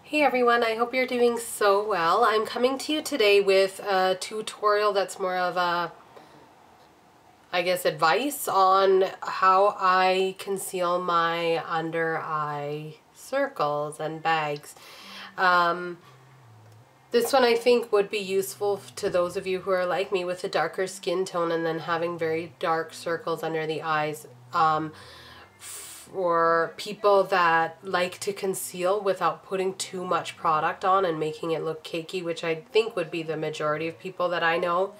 Hey everyone, I hope you're doing so well. I'm coming to you today with a tutorial that's more of a, I guess, advice on how I conceal my under eye circles and bags. This one I think would be useful to those of you who are like me with a darker skin tone and then having very dark circles under the eyes. For people that like to conceal without putting too much product on and making it look cakey, which I think would be the majority of people that I know.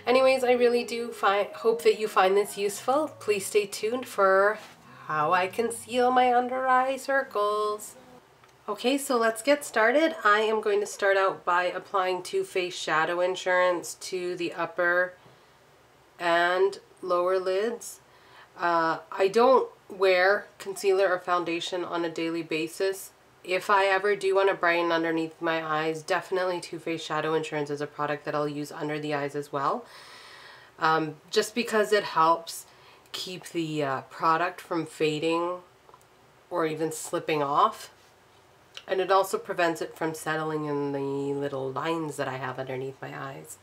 Anyways, I really do hope that you find this useful. Please stay tuned for how I conceal my under eye circles. Okay, so let's get started. I am going to start out by applying Too Faced Shadow Insurance to the upper and lower lids. I don't wear concealer or foundation on a daily basis. If I ever do want to brighten underneath my eyes, definitely Too Faced Shadow Insurance is a product that I'll use under the eyes as well. Just because it helps keep the product from fading or even slipping off. And it also prevents it from settling in the little lines that I have underneath my eyes.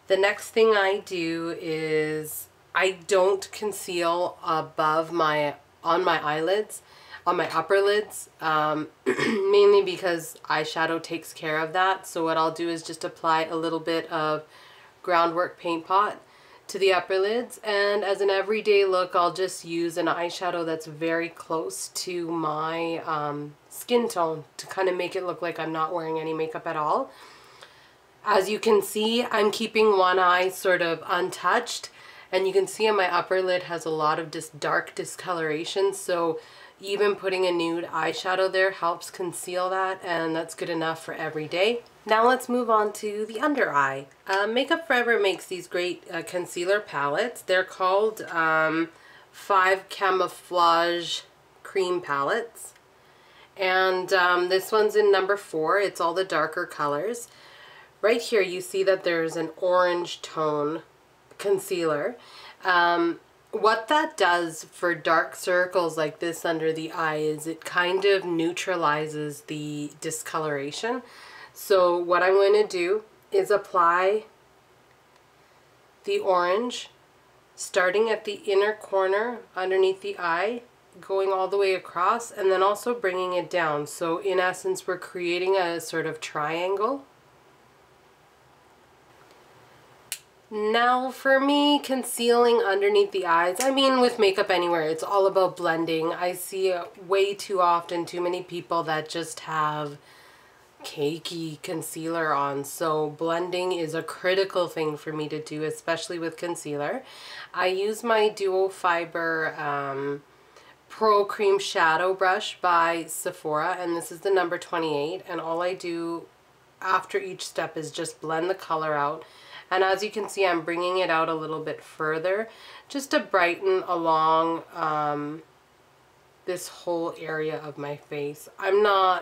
The next thing I do is I don't conceal above on my eyelids, on my upper lids, mainly because eyeshadow takes care of that. So what I'll do is just apply a little bit of Groundwork paint pot to the upper lids, and as an everyday look I'll just use an eyeshadow that's very close to my skin tone to kind of make it look like I'm not wearing any makeup at all. As you can see, I'm keeping one eye sort of untouched. And you can see on my upper lid has a lot of dark discoloration, so even putting a nude eyeshadow there helps conceal that, and that's good enough for every day. Now let's move on to the under eye. Makeup Forever makes these great concealer palettes. They're called 5 Camouflage Cream Palettes. And this one's in number 4. It's all the darker colors. Right here you see that there's an orange tone concealer. What that does for dark circles like this under the eye is it kind of neutralizes the discoloration. So what I'm going to do is apply the orange starting at the inner corner underneath the eye, going all the way across, and then also bringing it down. So in essence we're creating a sort of triangle. Now for me, concealing underneath the eyes, I mean with makeup anywhere, it's all about blending. I see way too often too many people that just have cakey concealer on, so blending is a critical thing for me to do, especially with concealer. I use my Duo Fiber Pro Cream Shadow Brush by Sephora, and this is the number 28, and all I do after each step is just blend the color out. And as you can see, I'm bringing it out a little bit further just to brighten along this whole area of my face.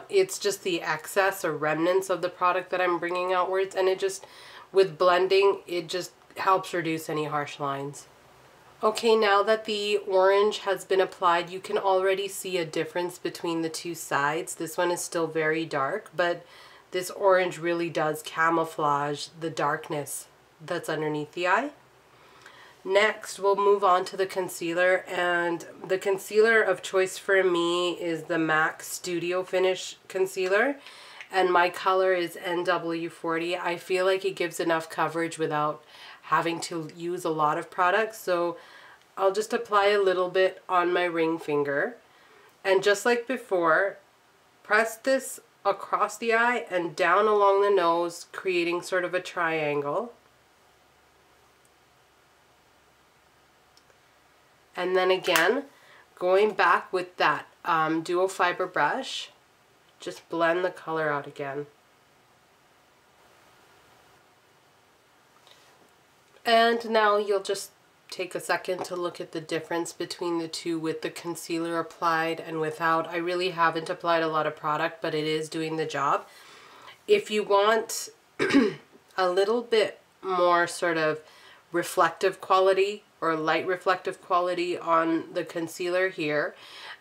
It's just the excess or remnants of the product that I'm bringing outwards, and it just, with blending, it just helps reduce any harsh lines. Okay, now that the orange has been applied, you can already see a difference between the two sides. This one is still very dark, but this orange really does camouflage the darkness that's underneath the eye. Next, we'll move on to the concealer, and the concealer of choice for me is the MAC Studio Finish Concealer, and my color is NW40. I feel like it gives enough coverage without having to use a lot of product, so I'll just apply a little bit on my ring finger, and just like before, press this across the eye and down along the nose, creating sort of a triangle. And then again, going back with that Duo Fiber brush, just blend the color out again. And now you'll just take a second to look at the difference between the two with the concealer applied and without. I really haven't applied a lot of product, but it is doing the job. If you want a little bit more sort of reflective quality or light reflective quality on the concealer here,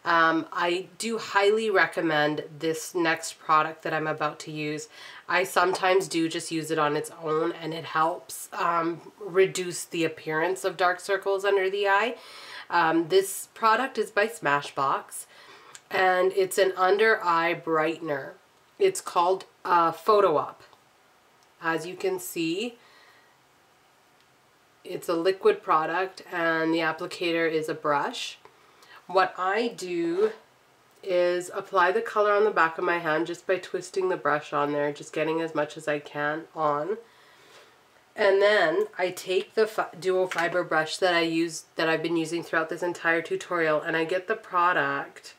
I do highly recommend this next product that I'm about to use. I sometimes do just use it on its own, and it helps reduce the appearance of dark circles under the eye. This product is by Smashbox, and it's an under eye brightener. It's called Photo Up. As you can see, it's a liquid product, and the applicator is a brush. What I do is apply the color on the back of my hand just by twisting the brush on there, just getting as much as I can on. And then I take the dual fiber brush that I've been using throughout this entire tutorial, and I get the product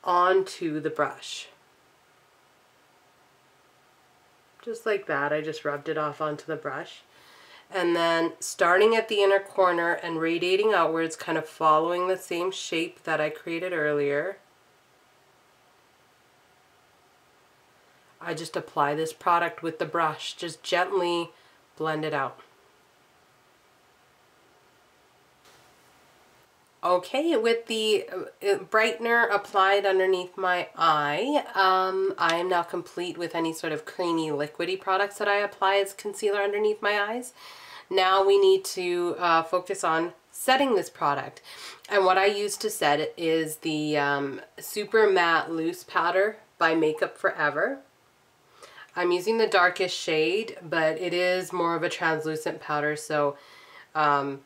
onto the brush. Just like that, I just rubbed it off onto the brush. And then starting at the inner corner and radiating outwards, kind of following the same shape that I created earlier, I just apply this product with the brush, just gently blend it out. Okay, with the brightener applied underneath my eye, I am now complete with any sort of creamy liquidy products that I apply as concealer underneath my eyes. Now we need to focus on setting this product. And what I use to set it is the Super Matte Loose Powder by Makeup Forever. I'm using the darkest shade, but it is more of a translucent powder, so I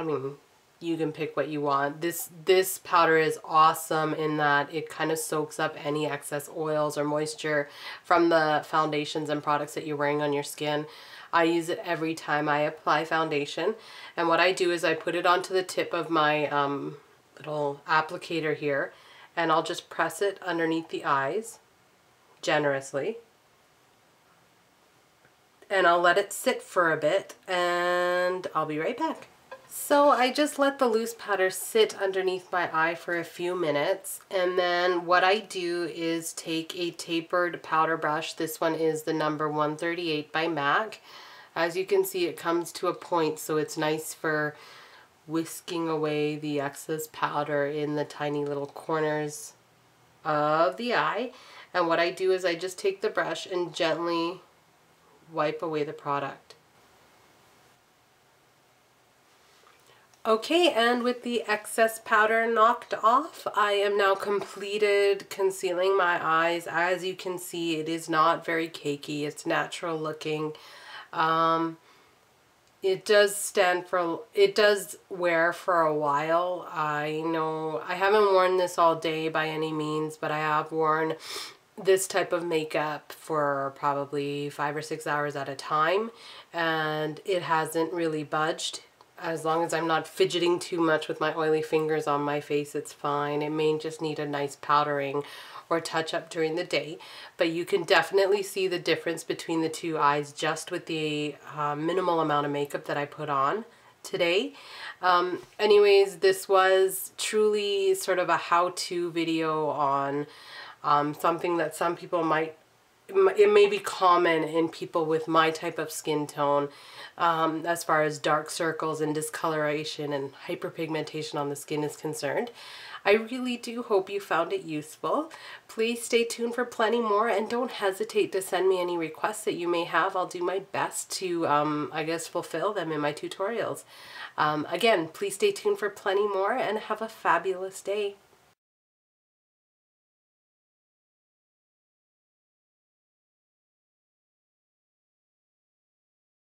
mean, you can pick what you want. This powder is awesome in that it kind of soaks up any excess oils or moisture from the foundations and products that you're wearing on your skin. I use it every time I apply foundation, and what I do is I put it onto the tip of my little applicator here, and I'll just press it underneath the eyes generously, and I'll let it sit for a bit, and I'll be right back. So I just let the loose powder sit underneath my eye for a few minutes, and then what I do is take a tapered powder brush. This one is the number 138 by MAC. As you can see, it comes to a point, so it's nice for whisking away the excess powder in the tiny little corners of the eye. And what I do is I just take the brush and gently wipe away the product. Okay, and with the excess powder knocked off, I am now completed concealing my eyes. As you can see, it is not very cakey. It's natural looking. It does wear for a while. I know I haven't worn this all day by any means, but I have worn this type of makeup for probably 5 or 6 hours at a time, and it hasn't really budged. As long as I'm not fidgeting too much with my oily fingers on my face, it's fine. It may just need a nice powdering or touch up during the day, but you can definitely see the difference between the two eyes just with the minimal amount of makeup that I put on today. Anyways, this was truly sort of a how-to video on something that some people it may be common in people with my type of skin tone, as far as dark circles and discoloration and hyperpigmentation on the skin is concerned. I really do hope you found it useful. Please stay tuned for plenty more, and don't hesitate to send me any requests that you may have. I'll do my best to, I guess, fulfill them in my tutorials. Again, please stay tuned for plenty more, and have a fabulous day.